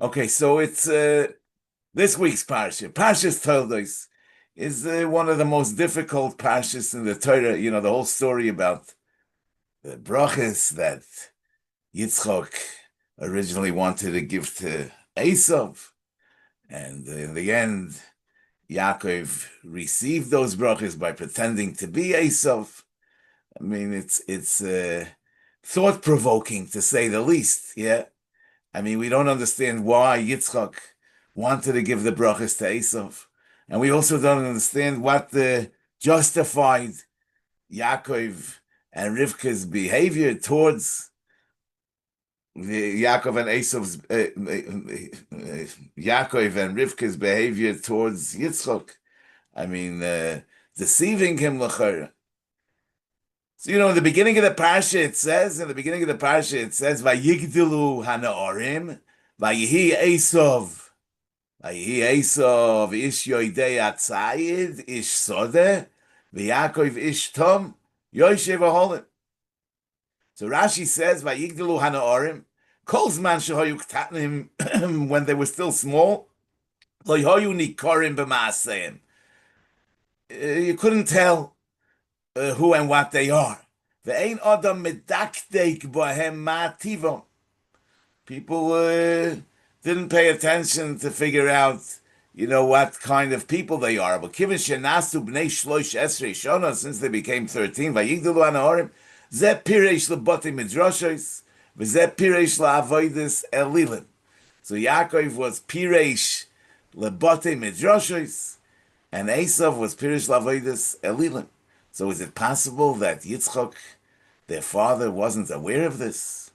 Okay, so it's this week's parsha. Parshas Toldos is one of the most difficult parshas in the Torah. You know, the whole story about the brachas that Yitzchok originally wanted to give to Esav, and in the end, Yaakov received those brachas by pretending to be Esav. I mean, it's thought provoking to say the least. Yeah. I mean, we don't understand why Yitzchok wanted to give the brachas to Esav. And we also don't understand what the justified Yaakov and Rivka's behavior towards the Yaakov and Esav's Yaakov and Rivka's behavior towards Yitzchok. I mean, deceiving him l'chara. So, in the beginning of the parsha, it says, Vayigdilu hanaorim, Vayihi Esav. Vayihi Esav, ish yoidei atzayid, ish sodeh, V'Yaakov ish tom, Yoshev aholim. So Rashi says, Vayigdilu hanaorim, kol zman shehoyu ktatnim, when they were still small, lo yoyu nikorim b'maaseim. You couldn't tell who and what they are. Ve'ein adam medakdek bohem ma'ativom. People didn't pay attention to figure out, what kind of people they are. But kiven shenasu bnei shloish esrei shana, since they became 13, vayigdalu anahorim, ze pireish leboti midrashos, v'ze pireish la'avoidus elilim. So Yaakov was pireish leboti midrashos, and Esav was pireish la'avoidus elilim. So is it possible that Yitzchok, their father, wasn't aware of this?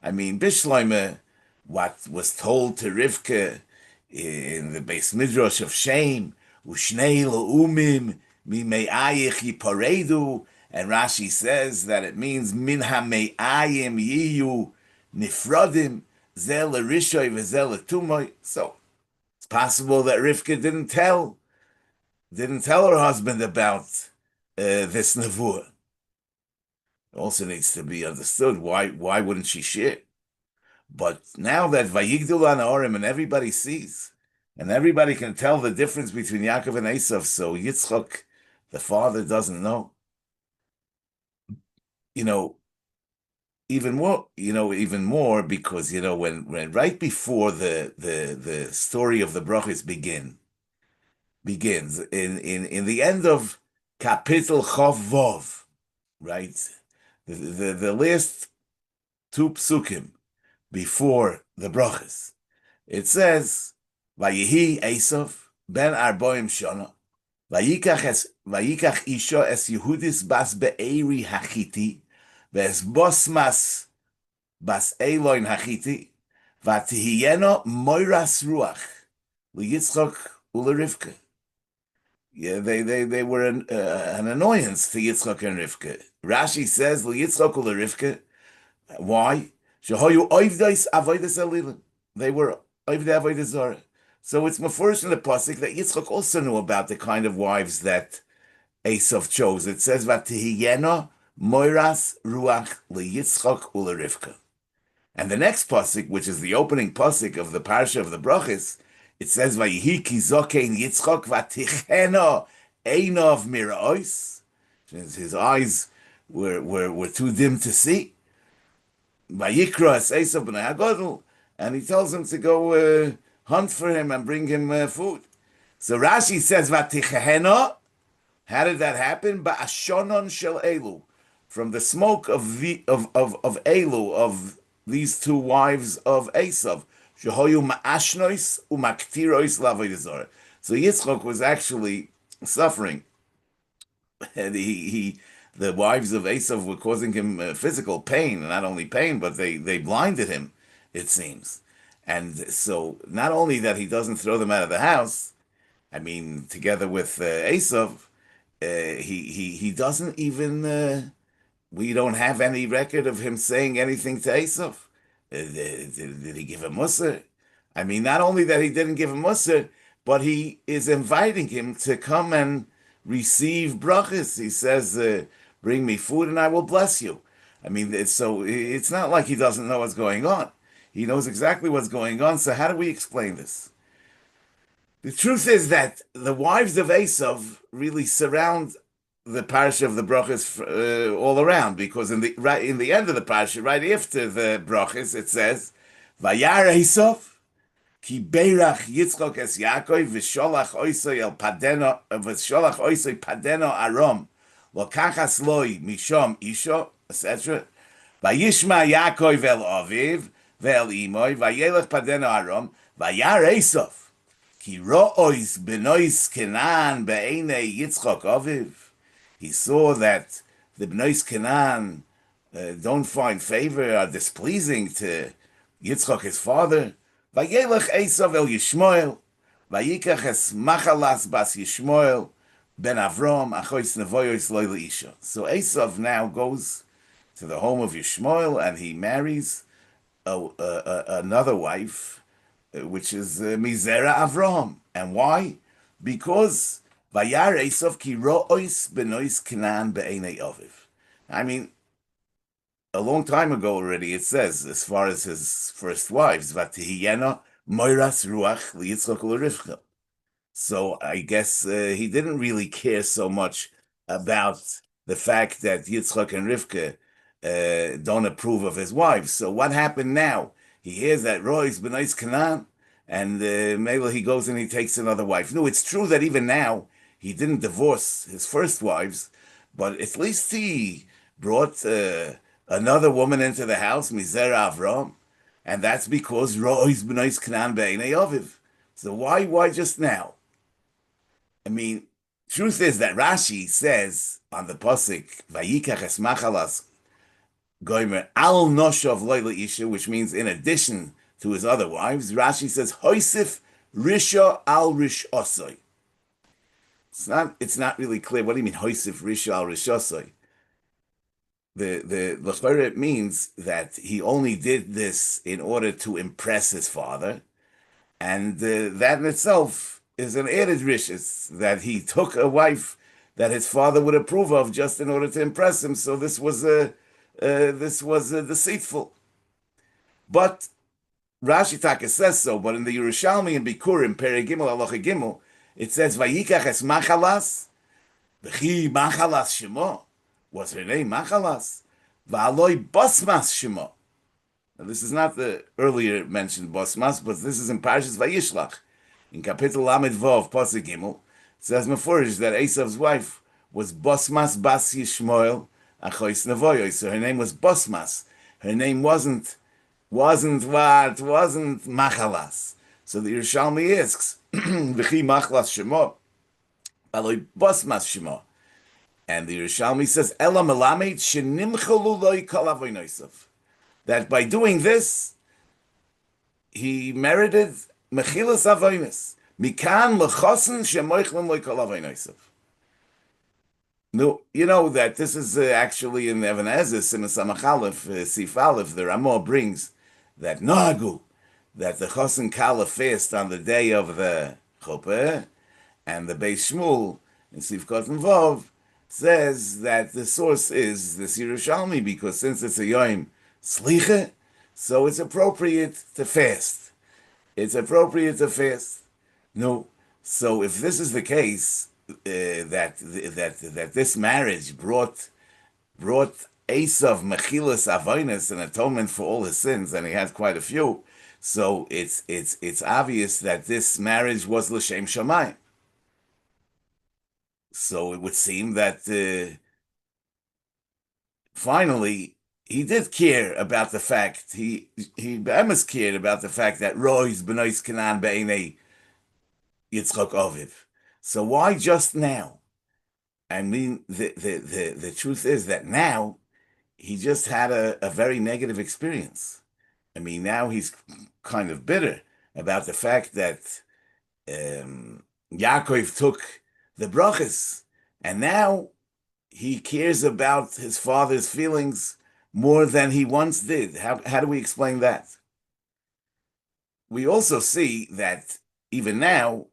I mean, Bishloime, what was told to Rivka in the Beis Midrash of shame, Ushnei Le'umim Mime'ayich Yiparedu, and Rashi says that it means Min HaMe'ayim Yiyu Nifrodim Zel Rishoy V'Zel Tumoy. So it's possible that Rivka didn't tell her husband about this nevuah. Also needs to be understood. Why wouldn't she share? But now that Vayigdul Anaorim and everybody sees, and everybody can tell the difference between Yaakov and Esav, so Yitzchok, the father, doesn't know. Even more because when right before the story of the brachos begins in the end of Kapitel Chav Vov, right? The last two psukim before the brachas, it says, "Vayihi Esav ben Arboim Shana, vayikach isha es Yehudis bas be'eri hachiti, ve'es bosmas bas Eloin hachiti, vatihiyena moiras ruach liyitzchok ulerivka." Yeah, they were an annoyance to Yitzchok and Rivka. Rashi says, "Yitzchok u'Rivka." Why? Shehoyu oivdais avodas elilim. They were oivdei avodas zara. So it's mafurish in the pasuk that Yitzchok also knew about the kind of wives that Esav chose. It says, "Vatihiyena moiras ruach liYitzchok u'Rivka." And the next pasuk, which is the opening pasuk of the parsha of the brachas, it says, "Vayihi ki zokein Yitzchok vatichena einov miraos." His eyes were too dim to see. Vayikra es Esav b'nei hagadol, and he tells him to go hunt for him and bring him food. So Rashi says, "Vatichena." How did that happen? Ba'ashonon shel elu, from the smoke of Elu, of these two wives of Esav. Shehoyu ma'ashnois u'maktirois l'avodas zara. So Yitzchok was actually suffering, and the wives of Esav were causing him physical pain, and not only pain, but they blinded him, it seems. And so not only that he doesn't throw them out of the house, I mean, together with Esav, he doesn't even. We don't have any record of him saying anything to Esav. Did he give a mussar? I mean, not only that he didn't give a mussar, but he is inviting him to come and receive brachas. He says, "Bring me food and I will bless you." I mean, so it's not like he doesn't know what's going on. He knows exactly what's going on. So how do we explain this? The truth is that the wives of Esav really surround the parsha of the brachas all around, because in the end of the parsha, right after the brachas, it says, "Vayar Esav ki beirach Yitzchok es Yaakov v'sholach oisoi el padeno v'sholach oisoi padeno arom lokachas loi mishom isho," etc. Vayishma Yaakov el aviv ve'el imoi vayelech padeno arom vayar Esav Ki ro'ois benois Kenan be'enei Yitzchok aviv. He saw that the benois Kenan don't find favor, are displeasing to Yitzchok his father. Vayelech Esav el Yishmael, vayikach es machalas bas Yishmael ben Avram achois nevoyos loy leisha. So Esav now goes to the home of Yishmael and he marries another wife, which is Mizera Avraham. And why? Because Vayar Esav ki ro'ois benois Kenan be'enei aviv. I mean, a long time ago already, it says, as far as his first wives, Vatihiyena moiras ruach liyitzchok u'lerivcha. So I guess he didn't really care so much about the fact that Yitzchok and Rivka don't approve of his wives. So what happened now? He hears that Roy's benois Canaan, and maybe he goes and he takes another wife. No, it's true that even now he didn't divorce his first wives, but at least he brought another woman into the house, Mizera Avram, and that's because Roy's benois Canaan be'enei aviv. So why just now? I mean, truth is that Rashi says on the pasuk Vayikach es machalas goimer al noshav loyla isha, which means in addition to his other wives. Rashi says hoisif risha al rish osoi. It's not really clear. What do you mean hoisif risha al rish osoi? The L'chorah means that he only did this in order to impress his father, and that in itself is an added rishis, that he took a wife that his father would approve of just in order to impress him. So this was deceitful. But Rashi Taka says so. But in the Yerushalmi and Bikurim Perei Gimel Halacha Gimel, it says Vayikach es machalas, v'chi machalas shemo. Was her name machalas? V'aloi basmas shemo. Now, this is not the earlier mentioned basmas, but this is in Parshas Vayishlach. In Kapitel Lamed Vov, Pasuk Gimel, it says Mefurish that Esav's wife was Basmas Bas Yishmael Achois Nevoyos. So her name was Basmas. Her name wasn't Machalas. So the Yerushalmi asks, V'chi Machalas Shemo, Aloi Basmas Shemo. And the Yerushalmi says, Ela Melamed Shenimchalu Loi Kol Avonosav. That by doing this, he merited Mechilas Avonis. Mikan lechosen shemoichlin loikol avonosav. No, you know that this is actually in Even HaEzer, Siman Samach Aleph, Sif Aleph, the Ramah brings that Nagu, that the Chosen Kala fast on the day of the Chuppah, and the Beis Shmuel in Sif Kotten Vov says that the source is the Yerushalmi, because since it's a Yom Slicha, so it's appropriate to fast. It's appropriate to fast. No, so if this is the case, that this marriage brought Esav mechilas avonos, an atonement for all his sins, and he had quite a few. So it's obvious that this marriage was l'shem shamayim. So it would seem that finally he did care about the fact he almost cared about the fact that Roy's benois Kenan be'enei Yitzchok Aviv. So why just now? I mean, the truth is that now he just had a very negative experience. I mean, now he's kind of bitter about the fact that Yaakov took the brachas, and now he cares about his father's feelings more than he once did. How do we explain that? We also see that even now,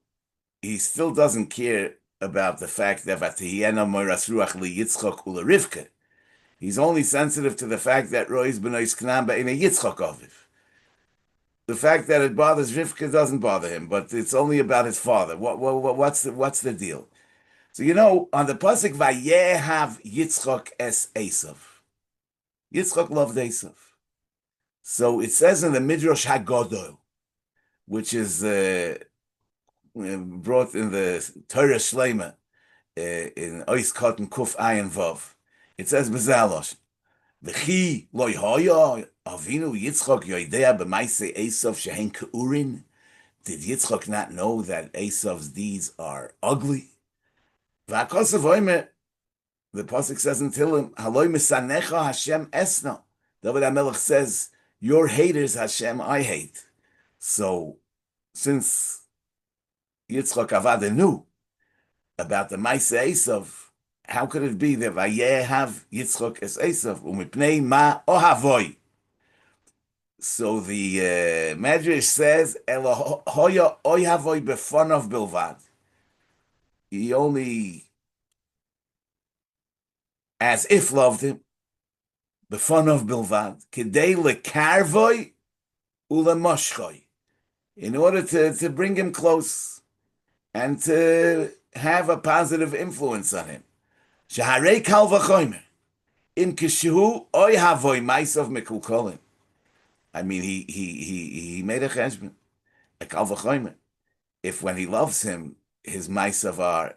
he still doesn't care about the fact that Vatihiyena moiras ruach liyitzchok u'lerivka. He's only sensitive to the fact that Roy's benois Kenan be'enei Yitzchok aviv. The fact that it bothers Rivka doesn't bother him, but it's only about his father. What's the deal? So on the pasuk Vayehav Yitzchok es Esav. Yitzchok loved Esav. So it says in the Midrash Haggadah, which is brought in the Torah Shlema in Ois Cotton Kuf Ayin Vav. It says Bezalosh, V'chi loy hoya avinu Yitzchok yoidea b'maisei Esav shehen keurin. Did Yitzchok not know that Esav's deeds are ugly? V'akosav oimer, the pasuk says in Tehillim, Haloi misanecha Hashem esna. David HaMelech says, your haters Hashem I hate. So since Yitzchok Avada knew about the Maaseh Esav, how could it be that Vayehav Yitzchok es Esav umipnei ma ohavoi? So the Medrash says Elo hoya ohavoi befonov bilvad. He only as if loved him befonov bilvad kedei lekarvoi ulemoshchoi, in order to bring him close and to have a positive influence on him. Shaharei kal v'chomer im kishu oy havoy ma'asav mekulkolim. I mean, he made a cheshbon, a kal v'chomer. If when he loves him, his ma'asav are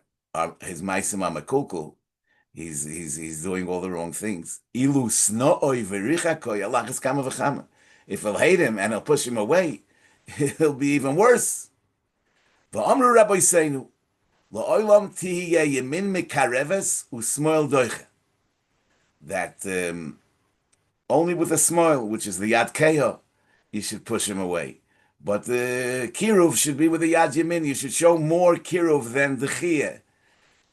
his ma'asim are mekulkul, he's doing all the wrong things. Ilu snooy v'richakoy alachas kama v'chama. If he'll hate him and he'll push him away, it'll be even worse. V'amru Rabbi Seinu, la'olam tihiyeh yemin mekareves u'smoil doiche. That only with a smile, which is the yad keho, you should push him away. But the kiruv should be with the yad yemin. You should show more kiruv than the chiyeh.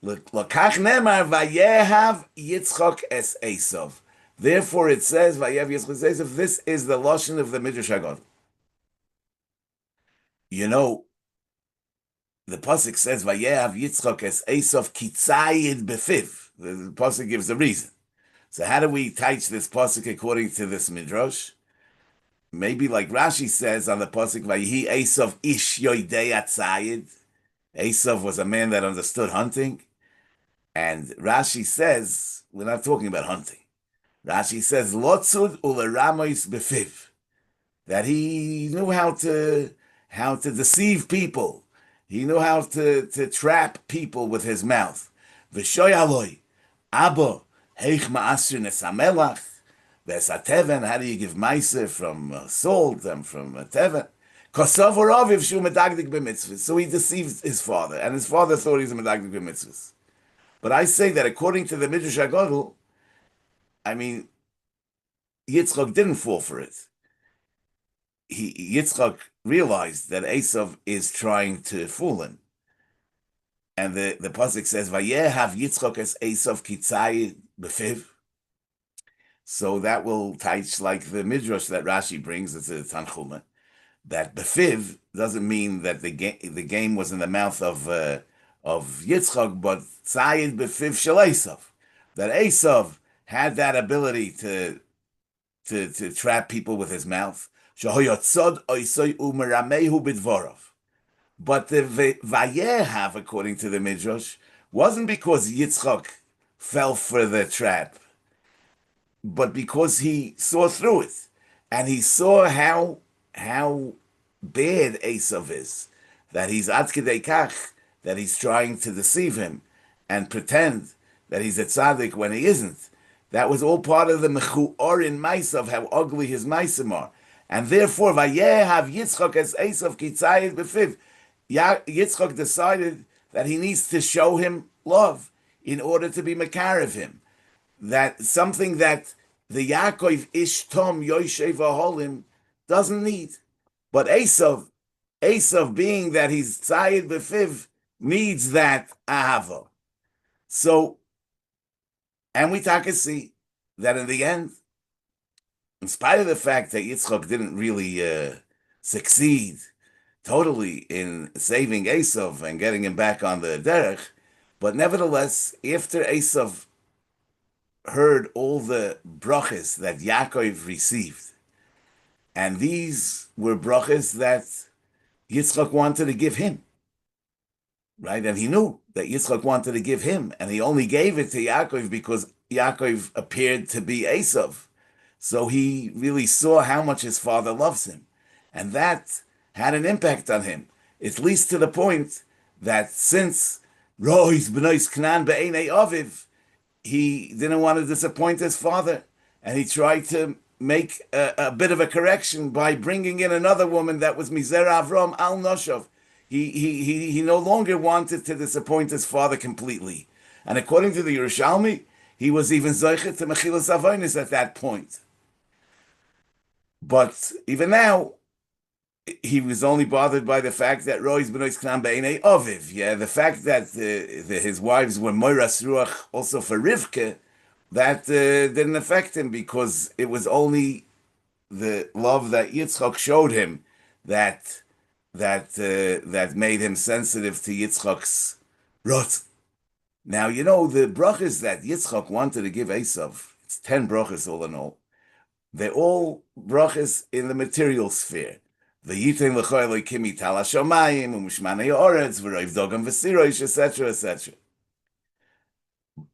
L'kach nemar vayehav Yitzchok es Esav. Therefore it says vayehav Yitzchok es Esav. This is the lashon of the Midrash Haggadah. The pasuk says vayehav Yitzchok es Esav kitzayid befiv. The pasuk gives the reason. So how do we teach this pasuk according to this midrash? Maybe like Rashi says on the pasuk vayehi Esav ish yoidei atzayid. Esav was a man that understood hunting, and Rashi says we're not talking about hunting. Rashi says lotzud uleramois befiv, that he knew how to deceive people. He knew how to trap people with his mouth. V'shoyaloi, Abba, heich ma'asir nesamelach, v'esateven, how do you give meiser from salt and from teven? Kosav or aviv shu medagdik b'mitzvahs. So he deceived his father, and his father thought he was a medagdik b'mitzvahs. But I say that according to the Midrash Haggadah, I mean, Yitzchok didn't fall for it. Yitzchok realized that Esav is trying to fool him. And the pasuk says, Vayehav Yitzchok es Esav kitzayid befiv. So that will teach like the Midrash that Rashi brings, it's a Tanchuma, that befiv doesn't mean that the game was in the mouth of Yitzchok, but tzayid befiv shel Esav. That Esav had that ability to trap people with his mouth. But the Vayehav, according to the Midrash, wasn't because Yitzchok fell for the trap, but because he saw through it, and he saw how bad Esav is, that he's ad kedei kach, that he's trying to deceive him and pretend that he's a tzaddik when he isn't. That was all part of the mechuorin ma'asav, how ugly his ma'asim are. And therefore, Vayehav Yitzchok es Esav kitzayid befiv. Yitzchok decided that he needs to show him love in order to be mekarev him. That something that the Yaakov ish tom yoshev aholim doesn't need. But Esav being that he's tzayid befiv, needs that ahava. So, and we see that in the end, in spite of the fact that Yitzchok didn't really succeed totally in saving Esav and getting him back on the derech, but nevertheless, after Esav heard all the brachas that Yaakov received, And these were brachas that Yitzchok wanted to give him, right? And he knew that Yitzchok wanted to give him, and he only gave it to Yaakov because Yaakov appeared to be Esav. So he really saw how much his father loves him. And that had an impact on him, at least to the point that since Rois b'nois Knan be'enei Aviv, he didn't want to disappoint his father, and he tried to make a bit of a correction by bringing in another woman that was Mizera Avram al Noshav. He no longer wanted to disappoint his father completely. And according to the Yerushalmi, he was even Zoichet to Mechilas Avonis at that point. But even now, he was only bothered by the fact that Rois b'nois Knan be'enei Aviv. Yeah, the fact that his wives were Moiras Ruach also for Rivka, that didn't affect him because it was only the love that Yitzchok showed him that made him sensitive to Yitzchok's rot. Now, you know, the brachas that Yitzchok wanted to give Esav, it's 10 brachas all in all. They're all brachas in the material sphere. V'yitin l'cho Elokim ital hashamayim, u'mishmanei ha'oretz, v'roiv dogam v'siroish, etc., etc.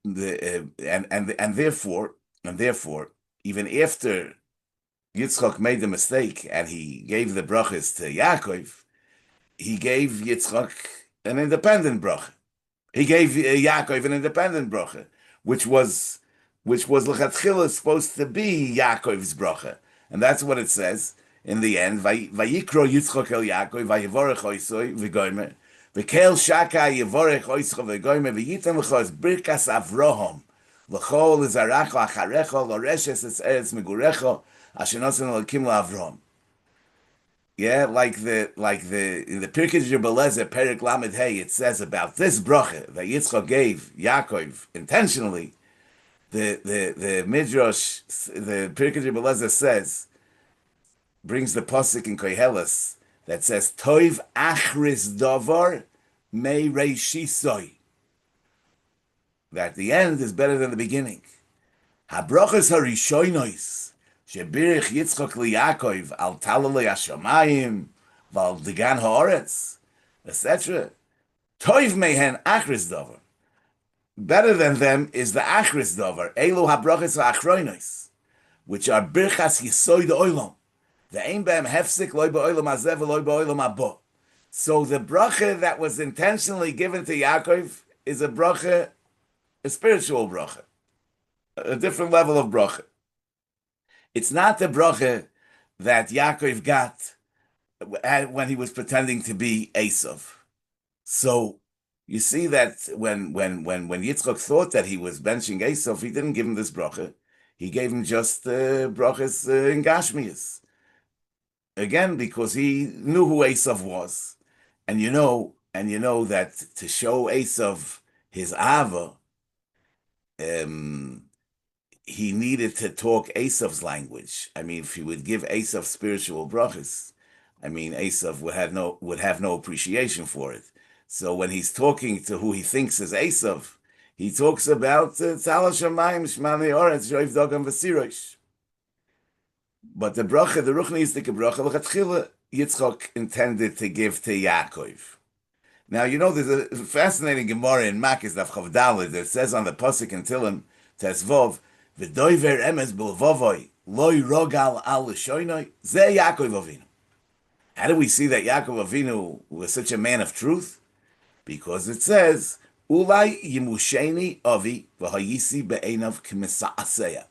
And therefore, even after Yitzchok made the mistake and he gave the brachas to Yaakov, he gave Yitzchok an independent bracha. He gave Yaakov an independent bracha, which was l'chatchila supposed to be Yaakov's bracha, and that's what it says in the end. Vayikro Yitzchok el Yaakov vayivorech oisoi v'goymer v'kel shaka yivorech oischa v'goymer v'yitem l'chos birkas Avraham l'chol izaracha acharecha l'reshes es eretz megurecha asher nosen Elokim la'Avraham. Yeah, like the in the Pirkei Rebelezer Perek Lamed Hey, it says about this bracha that Yitzchok gave Yaakov intentionally. The Midrash, the Pirkei Rebelezer says, brings the pasuk in Koheles that says Toiv achris davar mei reishisoi. That the end is better than the beginning. Habrachas harishonos. Shebirich Yitzchok liYaakov al talalei hashamayim val degan haaretz, etc. Toiv mehen achris davar. Better than them is the achris davar. Elu habrachas ha'achroinos, which are birchas yisoid oilam. The ein behem hefsik loy ba'olam hazeh v'loy ba'olam haba. So the bracha that was intentionally given to Yaakov is a bracha, a spiritual bracha, a different level of bracha. It's not the bracha that Yaakov got when he was pretending to be Esav. So you see that when Yitzchok thought that he was benching Esav, he didn't give him this bracha. He gave him just brachas in Gashmias. Again, because he knew who Esav was, and you know that to show Esav his ava, he needed to talk Esav's language. I mean, if he would give Esav spiritual brachas, I mean, Esav would have no appreciation for it. So when he's talking to who he thinks is Esav, he talks about Tzala Shamayim Shmanei Oretz Roiv Dogam V'Sirosh. But the bracha, the ruchnistic bracha, l'chatchila, Yitzchok intended to give to Yaakov. Now, you know, there's a fascinating Gemara in Makis Daf Chav Daled that says on the pasuk in Tilim Tesvov, V'doiver emes b'lvovoi loy rogal al l'shoinoi ze Yaakov Avinu. How do we see that Yaakov Avinu was such a man of truth? Because it says, Ulai yimusheni avi v'hayisi be'enav k'misa'aseya.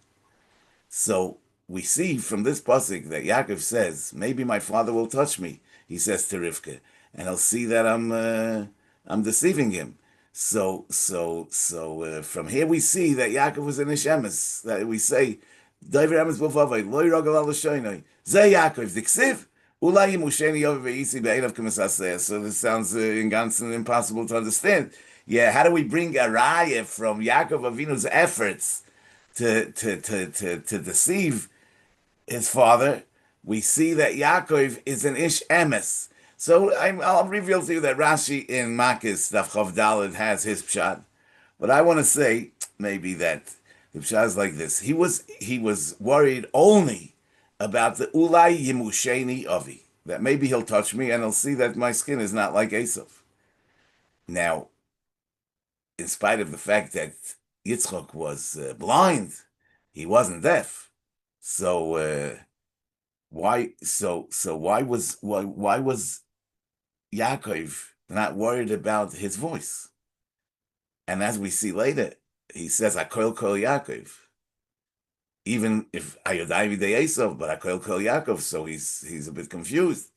So we see from this pasuk that Yaakov says, maybe my father will touch me, he says to Rivka, and he'll see that I'm deceiving him. So from here we see that Yaakov was an ish emes, that we say, Doiver emes b'lvovoi loy rogal al l'shoinoi ze Yaakov diksiv. So this sounds in Gansen impossible to understand. Yeah, how do we bring a raya from Yaakov Avinu's efforts to deceive his father? We see that Yaakov is an ish emes. So I'll reveal to you that Rashi in Makis Daf Chav Daled has his pshat, but I want to say maybe that the pshat is like this: he was worried only about the Ulai Yimusheni Avi, that maybe he'll touch me and he'll see that my skin is not like Esav. Now, in spite of the fact that Yitzchok was blind, he wasn't deaf. So why was Yaakov not worried about his voice? And as we see later, he says, "Akol kol Yaakov." Even if Ayodai v'dei Esav, but Akol kol Yaakov, so he's a bit confused.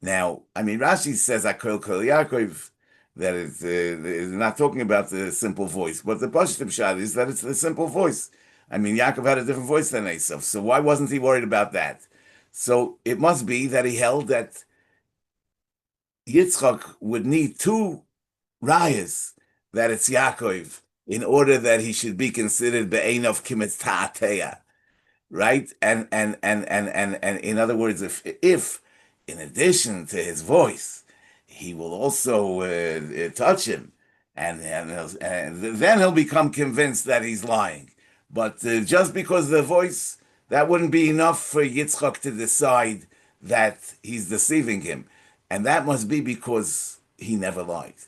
Now, I mean, Rashi says Akol kol Yaakov, that it's not talking about the simple voice, but the Pashtim Shad is that it's the simple voice. I mean, Yaakov had a different voice than Esav, so why wasn't he worried about that? So it must be that he held that Yitzchok would need two rayas, that it's Yaakov, in order that he should be considered be'enov kimetz ta'ateya, right? And in other words, if in addition to his voice, he will also touch him, and then he'll become convinced that he's lying. But just because the voice, that wouldn't be enough for Yitzchok to decide that he's deceiving him. And that must be because he never lied.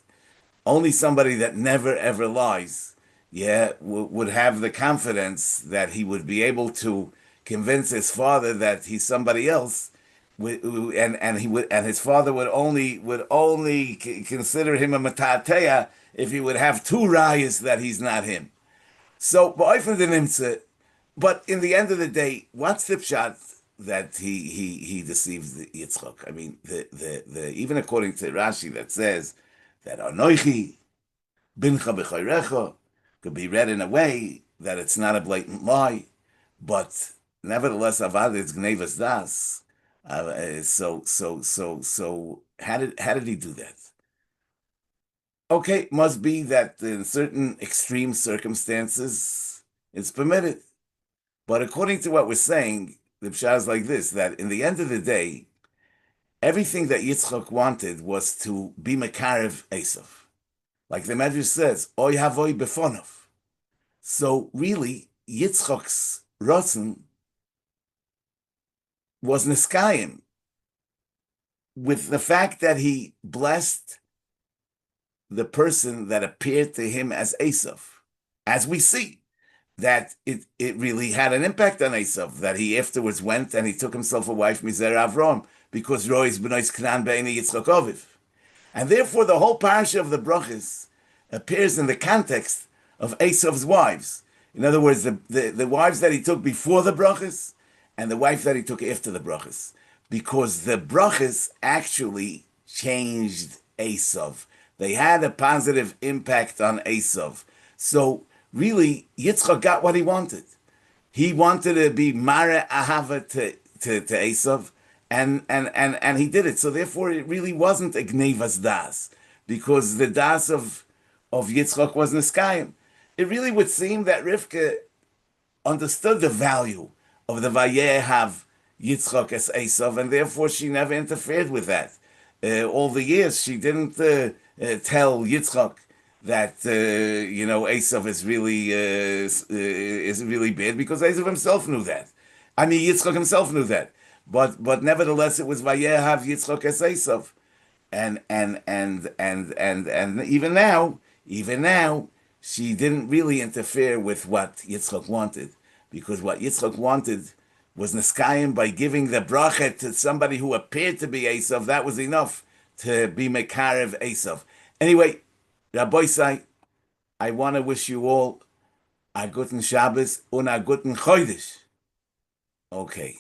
Only somebody that never ever lies, would have the confidence that he would be able to convince his father that he's somebody else, and his father would only consider him a matateya if he would have two rayas that he's not him. So, but in the end of the day, what's the pshat that he deceived Yitzchok? I mean, the even according to Rashi, that says that Anoichi bincha b'chayrecha could be read in a way that it's not a blatant lie, but nevertheless, avad is gnevas das. So how did he do that? Okay, must be that in certain extreme circumstances it's permitted. But according to what we're saying, the pshat is like this: that in the end of the day, everything that Yitzchok wanted was to be Mekarev Esav. Like the Medrash says, Oy Havoy Befonov. So really, Yitzchok's Rotzen was Niskayim with the fact that he blessed the person that appeared to him as Esav. As we see, that it really had an impact on Esav, that he afterwards went and he took himself a wife, Mizer Avram, because Roi's Benois Knan Be'eni Yitzchok Oviv. And therefore, the whole parasha of the brachas appears in the context of Esav's wives. In other words, the wives that he took before the brachas and the wife that he took after the brachas. Because the brachas actually changed Esav. They had a positive impact on Esav. So really, Yitzchak got what he wanted. He wanted to be Mare Ahava to Esav, and he did it. So therefore, it really wasn't a Gnevas Das, because the Das of Yitzchak was Niskayim. It really would seem that Rivka understood the value of the Vayehav Yitzchak as Esav, and therefore she never interfered with that. All the years she didn't tell Yitzchak that Esav is really bad, because Esav himself knew that. I mean, Yitzchak himself knew that. But nevertheless, it was Vayehav Yitzchak as Esav, and even now, she didn't really interfere with what Yitzchak wanted, because what Yitzchak wanted was Niskayim by giving the bracha to somebody who appeared to be Esav. That was enough to be Mekarev Esav. Anyway, Rabbi Sai, I want to wish you all a guten Shabbos und a guten Chodesh. Okay.